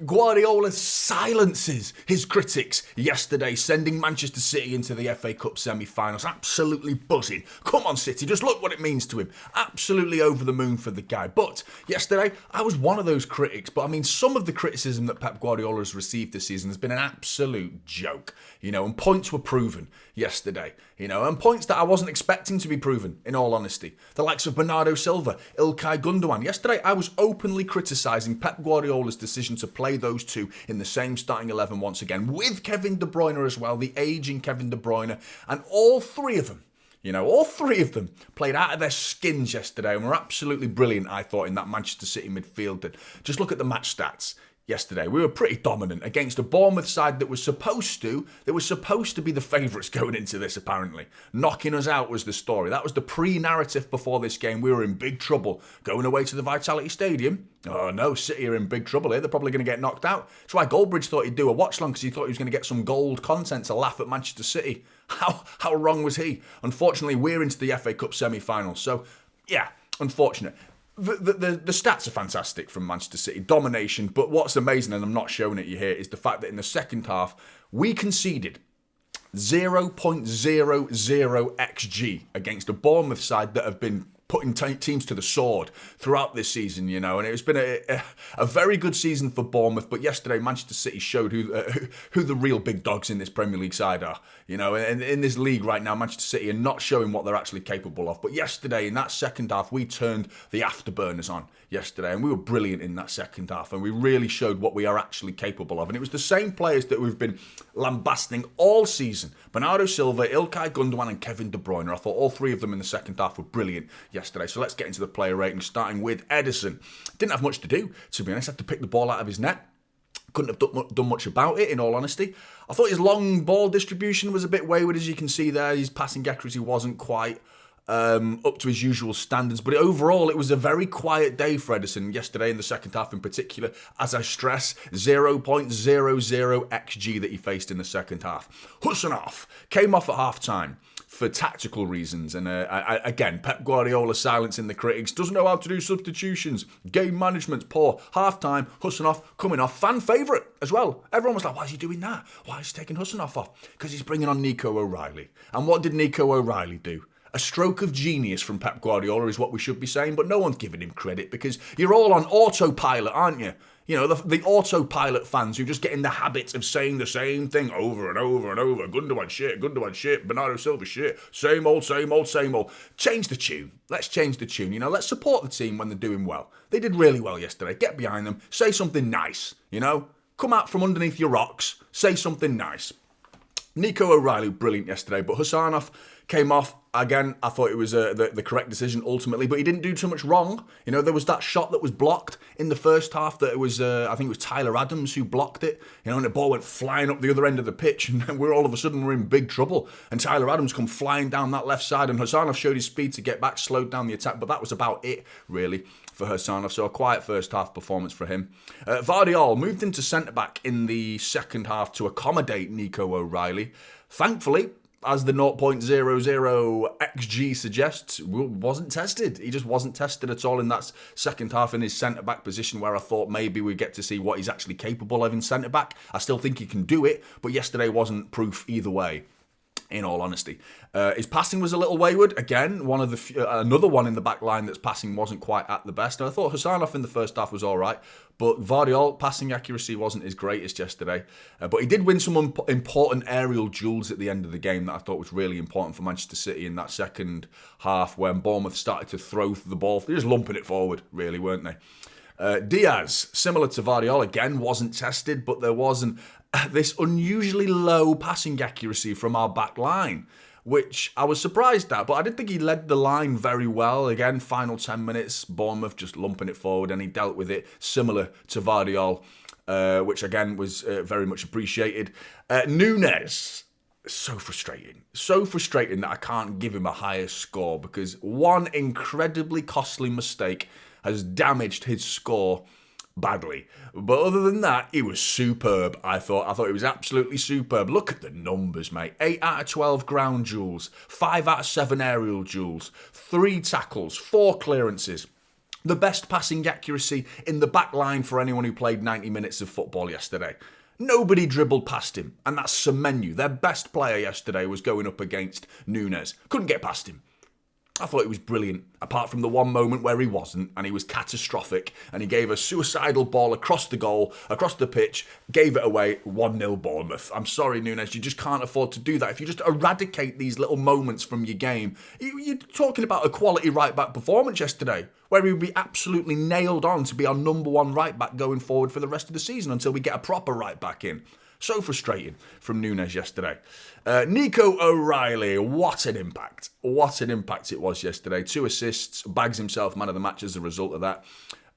Guardiola silences his critics yesterday, sending Manchester City into the FA Cup semi-finals. Absolutely buzzing. Come on, City, just look what it means to him. Absolutely over the moon for the guy. But yesterday, I was one of those critics. But I mean, some of the criticism that Pep Guardiola has received this season has been an absolute joke. And points were proven yesterday. And points that I wasn't expecting to be proven, in all honesty. The likes of Bernardo Silva, İlkay Gundogan. Yesterday, I was openly criticising Pep Guardiola's decision to play those two in the same starting 11 once again, with Kevin De Bruyne as well, the ageing Kevin De Bruyne, and all three of them, played out of their skins yesterday and were absolutely brilliant, I thought, in that Manchester City midfield. And just look at the match stats. Yesterday, we were pretty dominant against a Bournemouth side that was supposed to be the favourites going into this, apparently. Knocking us out was the story. That was the pre-narrative before this game. We were in big trouble going away to the Vitality Stadium. Oh no, City are in big trouble here. They're probably going to get knocked out. That's why Goldbridge thought he'd do a watch-long, because he thought he was going to get some gold content to laugh at Manchester City. How wrong was he? Unfortunately, we're into the FA Cup semi-finals. So, yeah, unfortunate. The stats are fantastic from Manchester City, domination, but what's amazing, and I'm not showing it you here, is the fact that in the second half, we conceded 0.00 XG against a Bournemouth side that have been putting teams to the sword throughout this season, and it's been a very good season for Bournemouth, but yesterday Manchester City showed who the real big dogs in this Premier League side are, and in this league right now, Manchester City are not showing what they're actually capable of, but yesterday in that second half, we turned the afterburners on yesterday, and we were brilliant in that second half, and we really showed what we are actually capable of, and it was the same players that we've been lambasting all season, Bernardo Silva, İlkay Gundogan and Kevin De Bruyne. I thought all three of them in the second half were brilliant yesterday. So let's get into the player rating, starting with Ederson. Didn't have much to do, to be honest. Had to pick the ball out of his net. Couldn't have done much about it, in all honesty. I thought his long ball distribution was a bit wayward, as you can see there. His passing accuracy wasn't quite up to his usual standards. But overall, it was a very quiet day for Ederson yesterday, in the second half in particular. As I stress, 0.00 XG that he faced in the second half. Husanov came off at half-time for tactical reasons, and again, Pep Guardiola silencing the critics, doesn't know how to do substitutions, game management's poor, half-time, Husanov coming off, fan favourite as well. Everyone was like, why is he doing that? Why is he taking Husanov off? Because he's bringing on Nico O'Reilly. And what did Nico O'Reilly do? A stroke of genius from Pep Guardiola is what we should be saying, but no one's giving him credit because you're all on autopilot, aren't you? The autopilot fans who just get in the habit of saying the same thing over and over and over. Gundogan shit, Bernardo Silva shit, same old. Change the tune. Let's change the tune. Let's support the team when they're doing well. They did really well yesterday. Get behind them. Say something nice, Come out from underneath your rocks. Say something nice. Nico O'Reilly, brilliant yesterday, but Husanov came off. Again, I thought it was the correct decision ultimately, but he didn't do too much wrong. There was that shot that was blocked in the first half that it was, I think it was Tyler Adams who blocked it, and the ball went flying up the other end of the pitch, and we're all of a sudden we're in big trouble, and Tyler Adams come flying down that left side, and Husanov showed his speed to get back, slowed down the attack, but that was about it, really, for Husanov, so a quiet first half performance for him. Guardiola moved into centre-back in the second half to accommodate Nico O'Reilly. Thankfully, as the 0.00 XG suggests, wasn't tested. He just wasn't tested at all in that second half in his centre-back position, where I thought maybe we'd get to see what he's actually capable of in centre-back. I still think he can do it, but yesterday wasn't proof either way, in all honesty. His passing was a little wayward. Again, another one in the back line that's passing wasn't quite at the best. And I thought Husanov in the first half was all right, but Guardiola passing accuracy wasn't his greatest yesterday. But he did win some important aerial duels at the end of the game that I thought was really important for Manchester City in that second half when Bournemouth started to throw the ball. They were just lumping it forward, really, weren't they? Diaz, similar to Guardiola, again, wasn't tested, but there wasn't this unusually low passing accuracy from our back line, which I was surprised at, but I did think he led the line very well. Again, final 10 minutes, Bournemouth just lumping it forward, and he dealt with it similar to Guardiola, which again was very much appreciated. Nunes, so frustrating that I can't give him a higher score because one incredibly costly mistake has damaged his score badly. But other than that, he was superb, I thought he was absolutely superb. Look at the numbers, mate. 8 out of 12 ground duels, 5 out of 7 aerial duels, 3 tackles, 4 clearances. the best passing accuracy in the back line for anyone who played 90 minutes of football yesterday. Nobody dribbled past him, and that's Semenyo. Their best player yesterday was going up against Núñez. Couldn't get past him. I thought he was brilliant, apart from the one moment where he wasn't, and he was catastrophic, and he gave a suicidal ball across the goal, across the pitch, gave it away, 1-0 Bournemouth. I'm sorry, Núñez, you just can't afford to do that. If you just eradicate these little moments from your game, you're talking about a quality right-back performance yesterday, where he would be absolutely nailed on to be our number one right-back going forward for the rest of the season until we get a proper right-back in. So frustrating from Núñez yesterday. Nico O'Reilly, what an impact. What an impact it was yesterday. 2 assists, bags himself man of the match as a result of that.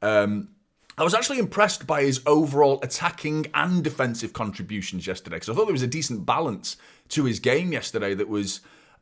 I was actually impressed by his overall attacking and defensive contributions yesterday, because I thought there was a decent balance to his game yesterday that was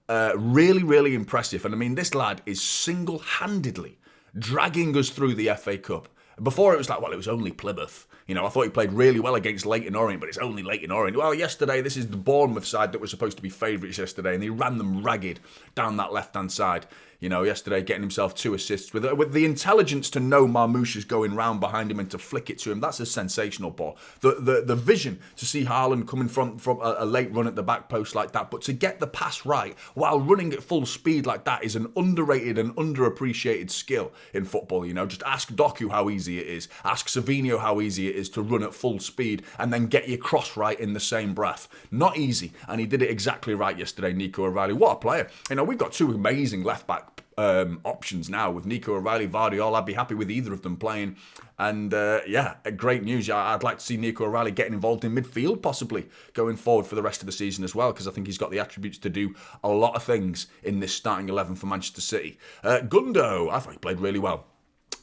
really, really impressive. And I mean, this lad is single-handedly dragging us through the FA Cup. Before it was like, well, it was only Plymouth. You know, I thought he played really well against Leyton Orient, but it's only Leyton Orient. Well, yesterday, this is the Bournemouth side that was supposed to be favourites yesterday, and he ran them ragged down that left-hand side. You know, yesterday getting himself 2 assists with the intelligence to know Marmoush is going round behind him and to flick it to him. That's a sensational ball. The vision to see Haaland coming from a late run at the back post like that, but to get the pass right while running at full speed like that is an underrated and underappreciated skill in football. You know, just ask Doku how easy it is. Ask Savinho how easy it is to run at full speed and then get your cross right in the same breath. Not easy, and he did it exactly right yesterday, Nico O'Reilly. What a player. You know, we've got 2 amazing left-back options now with Nico O'Reilly, Guardiola. I'd be happy with either of them playing. And yeah, great news. I'd like to see Nico O'Reilly getting involved in midfield possibly going forward for the rest of the season as well, because I think he's got the attributes to do a lot of things in this starting 11 for Manchester City. Gundo, I thought he played really well.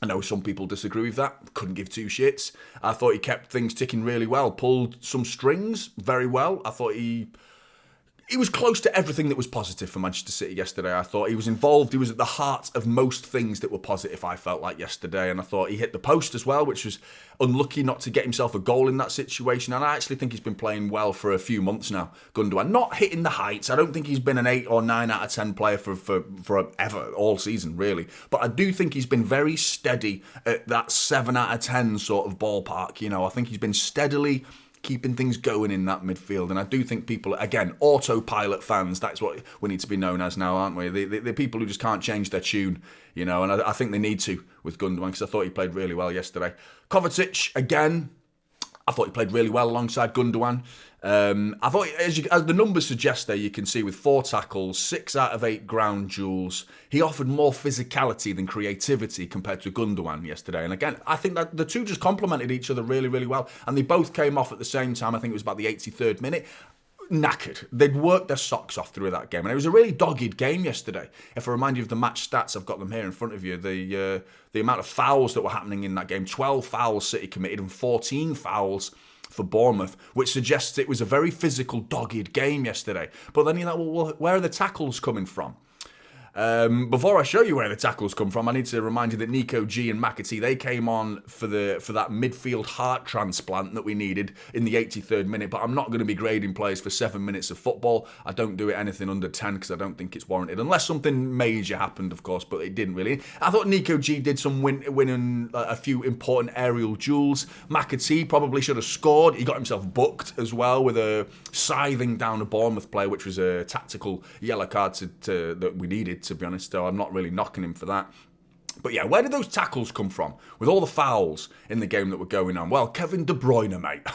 I know some people disagree with that. Couldn't give 2 shits. I thought he kept things ticking really well. Pulled some strings very well. I thought he was close to everything that was positive for Manchester City yesterday. I thought he was involved. He was at the heart of most things that were positive, I felt like, yesterday. And I thought he hit the post as well, which was unlucky not to get himself a goal in that situation. And I actually think he's been playing well for a few months now, Gundogan. Not hitting the heights. I don't think he's been an 8 or 9 out of 10 player for ever, all season, really. But I do think he's been very steady at that 7 out of 10 sort of ballpark. You know, I think he's been steadily keeping things going in that midfield. And I do think people, again, autopilot fans, that's what we need to be known as now, aren't we? The people who just can't change their tune, you know, and I think they need to with Gundogan, because I thought he played really well yesterday. Kovacic, again, I thought he played really well alongside Gundogan. I thought, as the numbers suggest there, you can see with 4 tackles, 6 out of 8 ground duels, he offered more physicality than creativity compared to Gundogan yesterday. And again, I think that the 2 just complemented each other really, really well. And they both came off at the same time. I think it was about the 83rd minute. Knackered. They'd worked their socks off through that game. And it was a really dogged game yesterday. If I remind you of the match stats, I've got them here in front of you. The amount of fouls that were happening in that game. 12 fouls City committed and 14 fouls for Bournemouth, which suggests it was a very physical, dogged game yesterday. But then you're like, well, where are the tackles coming from? Before I show you where the tackles come from, I need to remind you that Nico G and McAtee, they came on for that midfield heart transplant that we needed in the 83rd minute. But I'm not going to be grading players for 7 minutes of football. I don't do it anything under 10 because I don't think it's warranted, unless something major happened, of course, but it didn't really. I thought Nico G did some winning a few important aerial duels. McAtee probably should have scored. He got himself booked as well with a scything down a Bournemouth player, which was a tactical yellow card that we needed, to be honest, so I'm not really knocking him for that. But yeah, where did those tackles come from with all the fouls in the game that were going on? Well, Kevin De Bruyne, mate.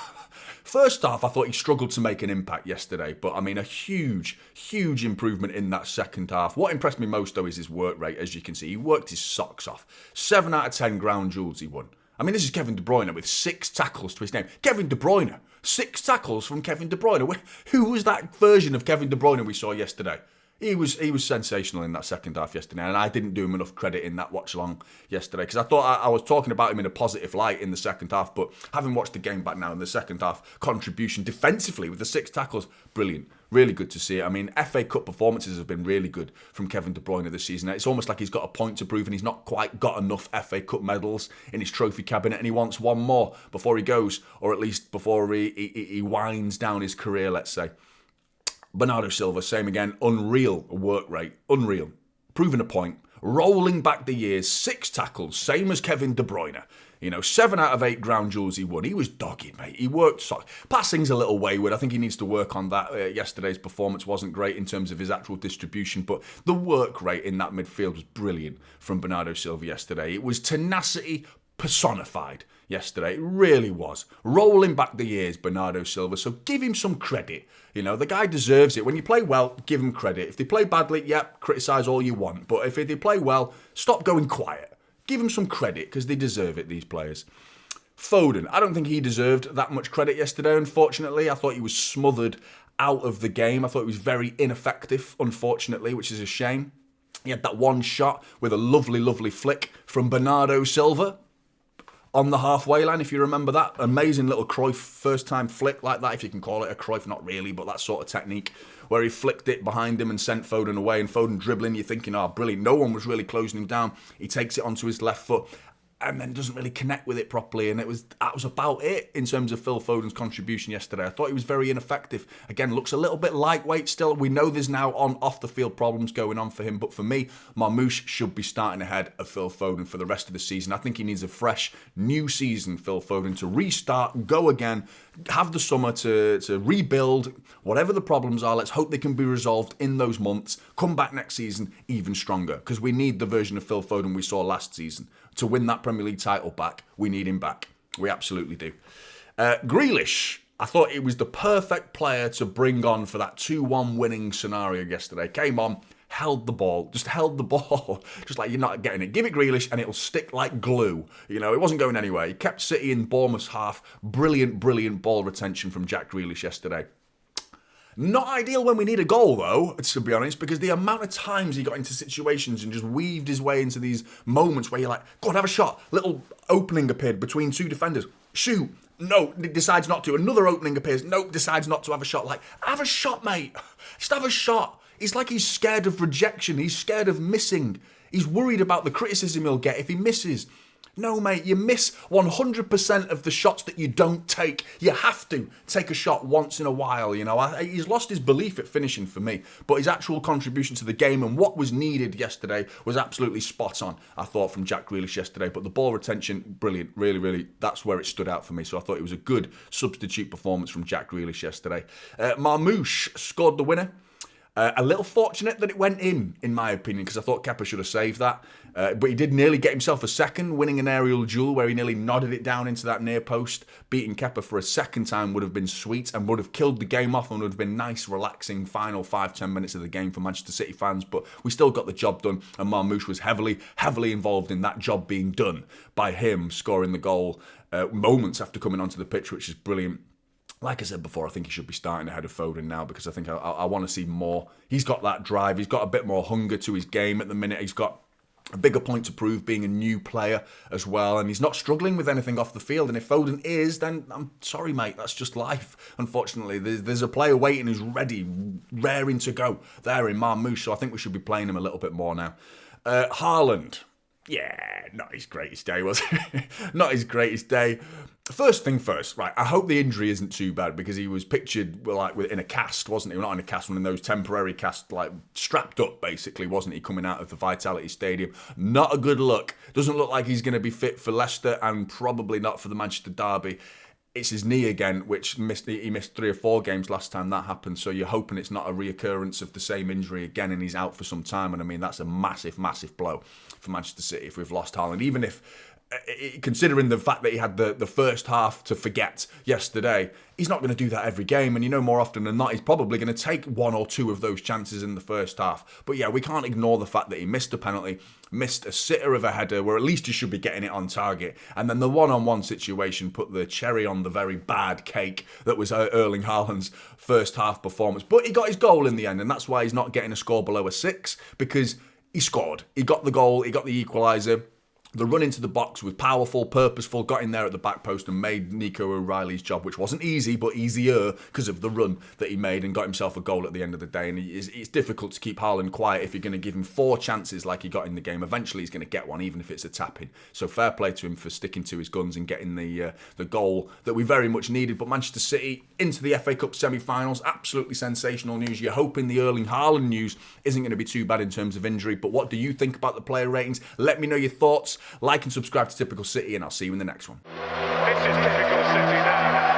First half, I thought he struggled to make an impact yesterday, but I mean, a huge, huge improvement in that second half. What impressed me most, though, is his work rate. As you can see, he worked his socks off. 7 out of 10 ground duels he won. I mean, this is Kevin De Bruyne with 6 tackles to his name. Kevin De Bruyne. 6 tackles from Kevin De Bruyne. Who was that version of Kevin De Bruyne we saw yesterday? He was sensational in that second half yesterday, and I didn't do him enough credit in that watch along yesterday, because I thought I was talking about him in a positive light in the second half, but having watched the game back now in the second half, contribution defensively with the 6 tackles, brilliant. Really good to see it. I mean, FA Cup performances have been really good from Kevin De Bruyne this season. It's almost like he's got a point to prove and he's not quite got enough FA Cup medals in his trophy cabinet, and he wants one more before he goes, or at least before he winds down his career, let's say. Bernardo Silva, same again, unreal work rate, unreal. Proving a point, rolling back the years, 6 tackles, same as Kevin De Bruyne. 7 out of 8 ground duels he won. He was dogged, mate. He worked. Passing's a little wayward. I think he needs to work on that. Yesterday's performance wasn't great in terms of his actual distribution, but the work rate in that midfield was brilliant from Bernardo Silva yesterday. It was tenacity personified yesterday. It really was. Rolling back the years, Bernardo Silva. So give him some credit. The guy deserves it. When you play well, give him credit. If they play badly, criticise all you want. But if they play well, stop going quiet. Give him some credit because they deserve it, these players. Foden, I don't think he deserved that much credit yesterday, unfortunately. I thought he was smothered out of the game. I thought he was very ineffective, unfortunately, which is a shame. He had that one shot with a lovely, lovely flick from Bernardo Silva on the halfway line, if you remember that. Amazing little Cruyff first-time flick like that, if you can call it a Cruyff, not really, but that sort of technique, where he flicked it behind him and sent Foden away, and Foden dribbling, you're thinking, oh, brilliant. No one was really closing him down. He takes it onto his left foot and then doesn't really connect with it properly, and that was about it in terms of Phil Foden's contribution yesterday. I thought he was very ineffective. Again, looks a little bit lightweight still. We know there's now off-the-field problems going on for him, but for me, Marmoush should be starting ahead of Phil Foden for the rest of the season. I think he needs a fresh, new season, Phil Foden, to restart, go again, have the summer to rebuild. Whatever the problems are, let's hope they can be resolved in those months. Come back next season even stronger, because we need the version of Phil Foden we saw last season. To win that Premier League title back, we need him back. We absolutely do. Grealish, I thought it was the perfect player to bring on for that 2-1 winning scenario yesterday. Came on, held the ball, just like you're not getting it. Give it Grealish and it'll stick like glue. It wasn't going anywhere. He kept City in Bournemouth's half. Brilliant, brilliant ball retention from Jack Grealish yesterday. Not ideal when we need a goal, though, to be honest, because the amount of times he got into situations and just weaved his way into these moments where you're like, go on, have a shot. Little opening appeared between 2 defenders. Shoot. No, decides not to. Another opening appears. Nope, decides not to have a shot. Like, have a shot, mate. Just have a shot. It's like he's scared of rejection. He's scared of missing. He's worried about the criticism he'll get if he misses. No, mate, you miss 100% of the shots that you don't take. You have to take a shot once in a while, He's lost his belief at finishing for me, but his actual contribution to the game and what was needed yesterday was absolutely spot on, I thought, from Jack Grealish yesterday. But the ball retention, brilliant, really, really, that's where it stood out for me. So I thought it was a good substitute performance from Jack Grealish yesterday. Marmoush scored the winner. A little fortunate that it went in my opinion, because I thought Kepa should have saved that. But he did nearly get himself a second, winning an aerial duel where he nearly nodded it down into that near post. Beating Kepa for a second time would have been sweet and would have killed the game off and would have been nice, relaxing final 5-10 minutes of the game for Manchester City fans. But we still got the job done, and Marmoush was heavily, heavily involved in that job being done by him scoring the goal moments after coming onto the pitch, which is brilliant. Like I said before, I think he should be starting ahead of Foden now, because I think I want to see more. He's got that drive. He's got a bit more hunger to his game at the minute. He's got a bigger point to prove being a new player as well. And he's not struggling with anything off the field. And if Foden is, then I'm sorry, mate. That's just life. Unfortunately, there's a player waiting who's ready, raring to go there in Marmoush. So I think we should be playing him a little bit more now. Haaland. Yeah, not his greatest day, was it? Not his greatest day. First thing first, right, I hope the injury isn't too bad, because he was pictured like in a cast, wasn't he? Well, not in a cast, one of those temporary casts, like strapped up, basically, wasn't he, coming out of the Vitality Stadium? Not a good look. Doesn't look like he's going to be fit for Leicester, and probably not for the Manchester derby. It's his knee again, which he missed 3 or 4 games last time that happened. So you're hoping it's not a reoccurrence of the same injury again and he's out for some time. And I mean, that's a massive, massive blow for Manchester City if we've lost Haaland. Even if, considering the fact that he had the first half to forget yesterday, he's not going to do that every game. And more often than not, he's probably going to take 1 or 2 of those chances in the first half. But yeah, we can't ignore the fact that he missed a penalty, missed a sitter of a header where at least he should be getting it on target. And then the one-on-one situation put the cherry on the very bad cake that was Erling Haaland's first half performance. But he got his goal in the end, and that's why he's not getting a score below a 6, because he scored. He got the goal, he got the equaliser. The run into the box was powerful, purposeful, got in there at the back post and made Nico O'Reilly's job, which wasn't easy, but easier because of the run that he made, and got himself a goal at the end of the day. And it's difficult to keep Haaland quiet if you're going to give him 4 chances like he got in the game. Eventually he's going to get one, even if it's a tap-in. So fair play to him for sticking to his guns and getting the goal that we very much needed. But Manchester City into the FA Cup semi-finals, absolutely sensational news. You're hoping the Erling Haaland news isn't going to be too bad in terms of injury. But what do you think about the player ratings? Let me know your thoughts. Like and subscribe to Typical City, and I'll see you in the next one. This is Typical City now.